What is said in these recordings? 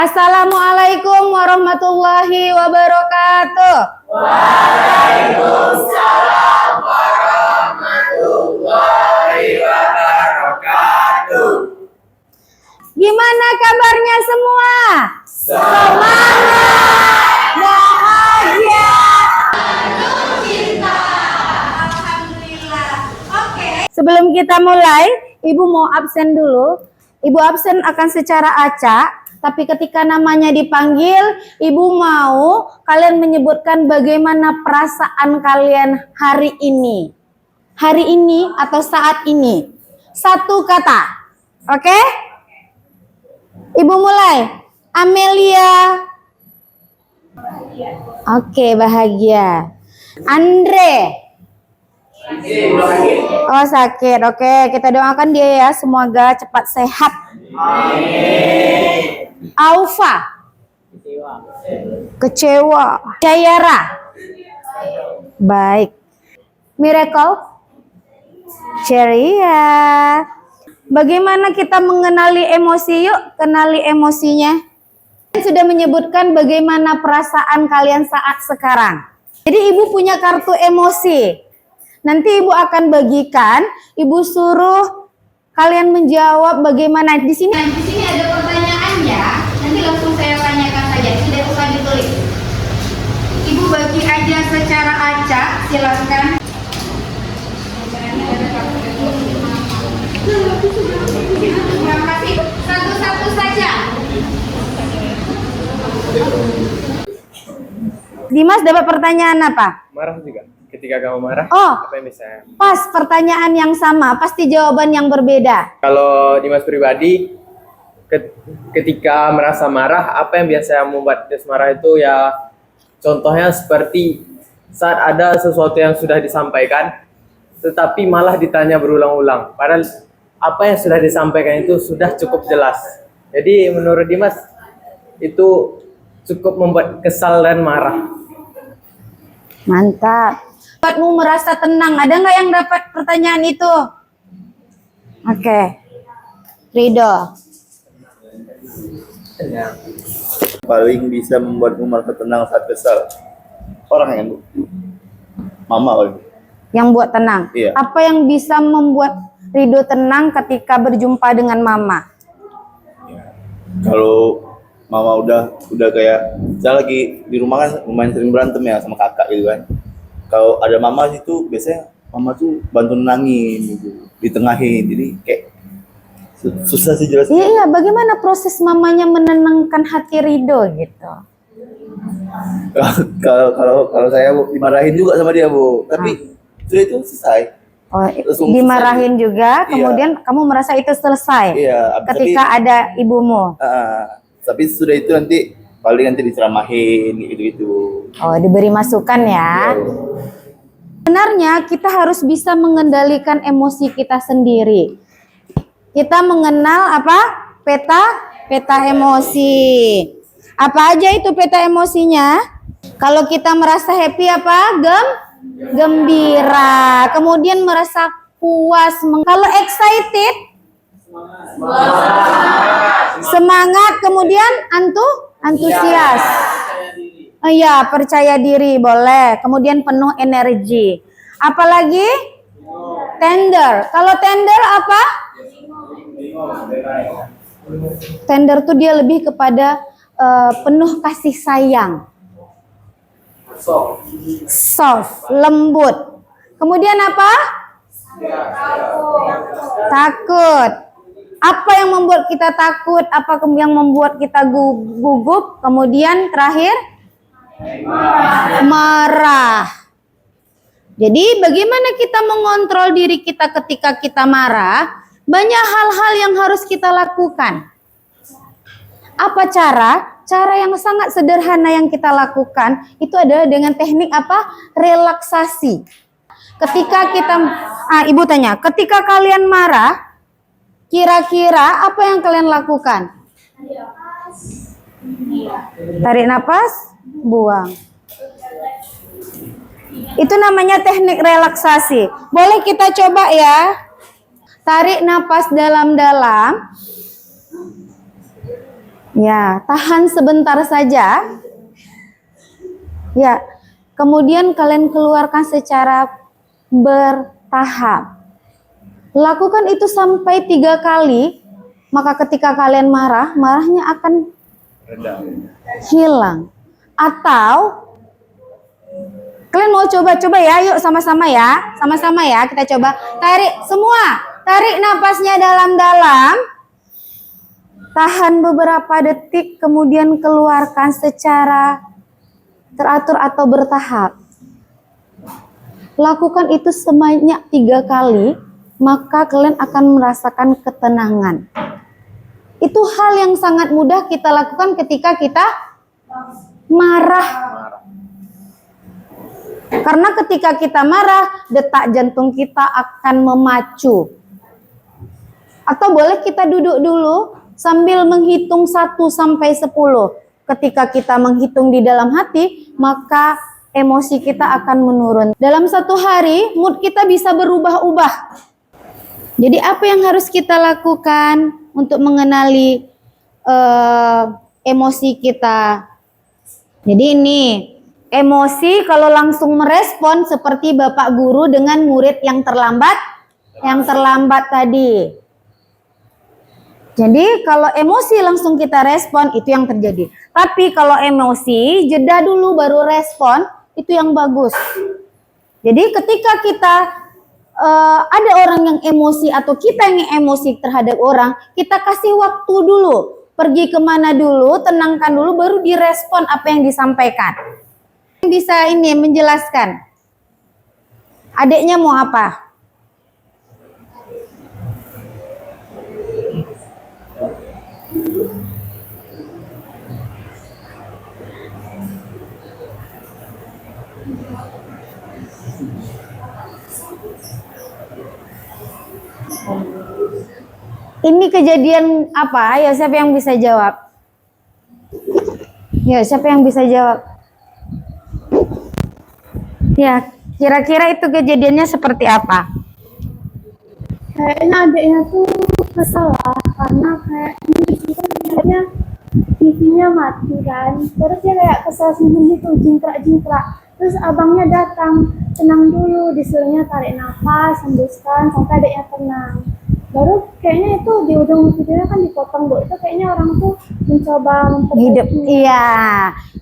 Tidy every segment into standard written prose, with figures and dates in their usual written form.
Assalamualaikum warahmatullahi wabarakatuh. Waalaikumsalam warahmatullahi wabarakatuh. Gimana kabarnya semua? Semangat, bahagia, penuh cinta. Alhamdulillah. Oke. Sebelum kita mulai, Ibu mau absen dulu. Ibu absen akan secara acak. Tapi ketika namanya dipanggil, Ibu mau kalian menyebutkan bagaimana perasaan kalian hari ini. Hari ini atau saat ini. Satu kata. Oke? Ibu mulai. Amelia. Oke, bahagia. Andre. Oh, sakit. Oke, kita doakan dia ya. Semoga cepat sehat. Amin. Aufa. Kecewa. Jayara. Baik. Miracle. Ceria. Bagaimana kita mengenali emosi? Yuk, kenali emosinya. Sudah menyebutkan bagaimana perasaan kalian saat sekarang. Jadi Ibu punya kartu emosi. Nanti Ibu akan bagikan. Ibu suruh kalian menjawab bagaimana. Di sini ada pertanyaan ya. Nanti langsung saya tanyakan saja. Tidak usah ditulis. Ibu bagi aja secara acak. Silakan. Terima kasih. Satu-satu saja. Dimas dapat pertanyaan apa? Marah juga. Ketika kamu marah, Oh, apa yang bisa? pas pertanyaan yang sama, pasti jawaban yang berbeda. Kalau Dimas pribadi, ketika merasa marah, apa yang biasa membuat Dimas marah itu ya, contohnya seperti saat ada sesuatu yang sudah disampaikan, tetapi malah ditanya berulang-ulang. Padahal apa yang sudah disampaikan itu sudah cukup jelas. Jadi menurut Dimas, itu cukup membuat kesal dan marah. Mantap. Buatmu merasa tenang, ada nggak yang dapat pertanyaan itu? Oke. Ridho. Paling bisa membuatmu merasa tenang saat kesal orang yang mama paling. Yang buat tenang. Iya. Apa yang bisa membuat Ridho tenang ketika berjumpa dengan mama? Kalau mama udah kayak saya lagi di rumah kan lumayan sering berantem ya sama kakak gitu kan. Kalau ada mama situ biasanya mama tuh bantu nenangin gitu, ditengahin. Jadi kayak susah sih jelas. Iya, bagaimana proses mamanya menenangkan hati Ridho gitu? Kalau saya Bu, dimarahin juga sama dia Bu, tapi sudah itu selesai. Oh, Langsung dimarahin selesai. juga, Iya. kemudian kamu merasa itu selesai. Iya, Ketika ada ibumu. tapi sudah itu nanti paling nanti diceramahin gitu-gitu. Oh, diberi masukan ya. Sebenarnya kita harus bisa mengendalikan emosi kita sendiri. Kita mengenal apa? Peta emosi. Apa aja itu peta emosinya? Kalau kita merasa happy apa? Gembira. Kemudian merasa puas. Kalau excited? Semangat. Kemudian antusias. Iya, percaya diri boleh. Kemudian penuh energi. Apalagi? Tender. Kalau tender apa? Tender tuh dia lebih kepada penuh kasih sayang. Soft, lembut. Kemudian apa? Takut. Apa yang membuat kita takut? Apa yang membuat kita gugup? Kemudian terakhir? Marah. Jadi bagaimana kita mengontrol diri kita ketika kita marah? Banyak hal-hal yang harus kita lakukan. Apa cara? Cara yang sangat sederhana yang kita lakukan itu adalah dengan teknik apa? Relaksasi. Ketika kita, Ibu tanya, ketika kalian marah, kira-kira apa yang kalian lakukan? Tarik nafas, buang. Itu namanya teknik relaksasi. Boleh kita coba ya. Tarik nafas dalam-dalam. Ya, tahan sebentar saja. Ya, kemudian kalian keluarkan secara bertahap. Lakukan itu sampai 3 kali, maka ketika kalian marah, marahnya akan hilang. Atau kalian mau coba-coba ya, yuk sama-sama ya, kita coba. Tarik napasnya dalam-dalam, tahan beberapa detik, kemudian keluarkan secara teratur atau bertahap. Lakukan itu sebanyak 3 kali, maka kalian akan merasakan ketenangan. Itu hal yang sangat mudah kita lakukan ketika kita marah. Karena ketika kita marah, detak jantung kita akan memacu. Atau boleh kita duduk dulu sambil menghitung 1 sampai 10. Ketika kita menghitung di dalam hati, maka emosi kita akan menurun. Dalam 1 hari, mood kita bisa berubah-ubah. Jadi apa yang harus kita lakukan untuk mengenali emosi kita? Jadi ini, emosi kalau langsung merespon seperti Bapak Guru dengan murid yang terlambat tadi. Jadi kalau emosi langsung kita respon, itu yang terjadi. Tapi kalau emosi, jeda dulu baru respon, itu yang bagus. Jadi ketika kita ada orang yang emosi atau kita yang emosi terhadap orang, kita kasih waktu dulu. Pergi kemana dulu, tenangkan dulu, baru direspon apa yang disampaikan. Bisa ini menjelaskan. Adiknya mau apa? Ini kejadian apa? Ya, siapa yang bisa jawab? Ya, siapa yang bisa jawab? Ya, kira-kira itu kejadiannya seperti apa? Kayaknya adiknya tuh kesel lah, karena kayaknya TV-nya mati kan. Terus dia kayak kesel sendiri gitu, jingkrak-jingkrak. Terus abangnya datang, tenang dulu, disuruhnya tarik nafas, hembuskan sampai adiknya tenang. Baru kayaknya itu di ujung videonya kan dipotong, Bu. Itu kayaknya orang tuh mencoba Hidup. memperbaiki. Iya,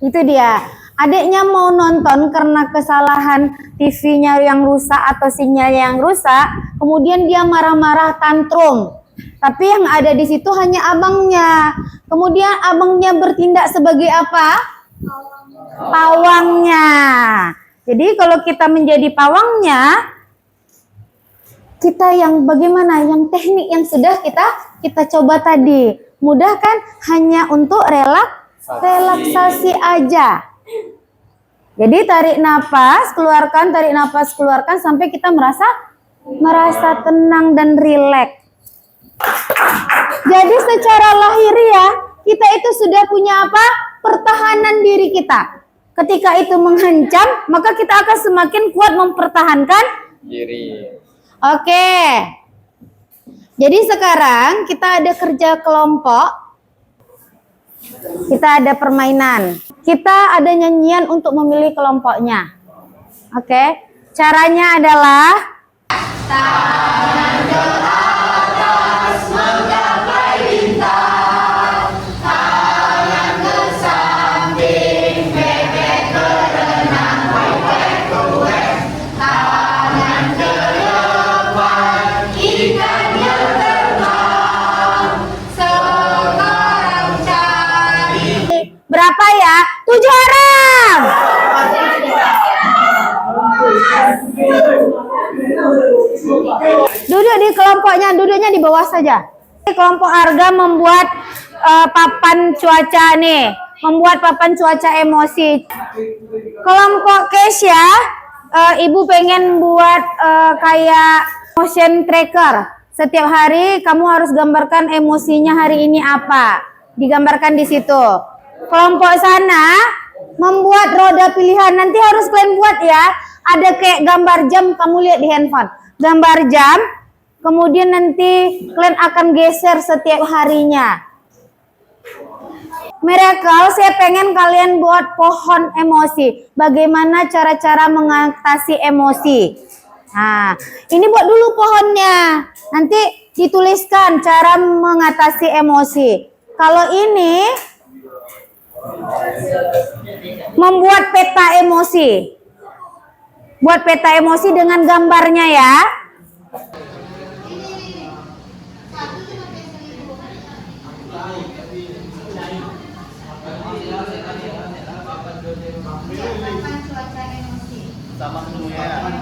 itu dia. Adiknya mau nonton karena kesalahan TV-nya yang rusak atau sinyalnya yang rusak, kemudian dia marah-marah tantrum. Tapi yang ada di situ hanya abangnya. Kemudian abangnya bertindak sebagai apa? Pawangnya. Jadi kalau kita menjadi pawangnya, kita yang bagaimana? Yang teknik yang sudah kita coba tadi. Mudah kan? Hanya untuk relaksasi aja. Jadi tarik nafas, keluarkan, tarik nafas, keluarkan sampai kita merasa tenang dan rileks. Jadi secara lahiriah kita itu sudah punya apa? Pertahanan diri kita. Ketika itu mengancam, maka kita akan semakin kuat mempertahankan diri. Oke. Jadi sekarang kita ada kerja kelompok. Kita ada permainan. Kita ada nyanyian untuk memilih kelompoknya. Oke. Caranya adalah berapa ya? 7 orang. Duduk di kelompoknya, duduknya di bawah saja. Kelompok Arga membuat papan cuaca nih, membuat papan cuaca emosi. Kelompok Kesya, ibu pengen buat kayak motion tracker. Setiap hari kamu harus gambarkan emosinya hari ini apa, digambarkan di situ. Kelompok sana membuat roda pilihan, nanti harus kalian buat ya. Ada kayak gambar jam, kamu lihat di handphone. Gambar jam, kemudian nanti kalian akan geser setiap harinya. Miracle, saya pengen kalian buat pohon emosi. Bagaimana cara-cara mengatasi emosi? Nah, ini buat dulu pohonnya. Nanti dituliskan cara mengatasi emosi. Kalau ini membuat peta emosi. Buat peta emosi dengan gambarnya ya. Sama semuanya.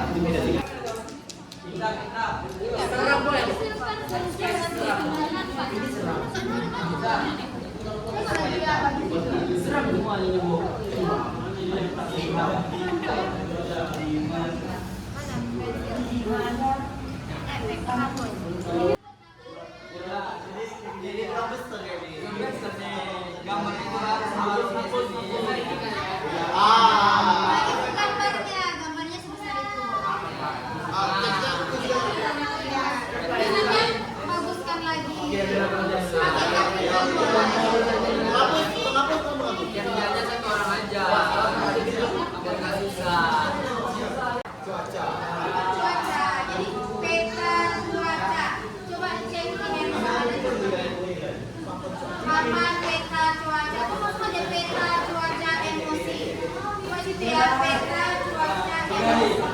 Gambarnya sebesar itu. Baguskan lagi. Cuaca. Jadi peta cuaca. Coba cek ini yang ada di papan peta cuaca. Kamu ada peta cuaca emosi. Coba situ ya peta cuaca emosi.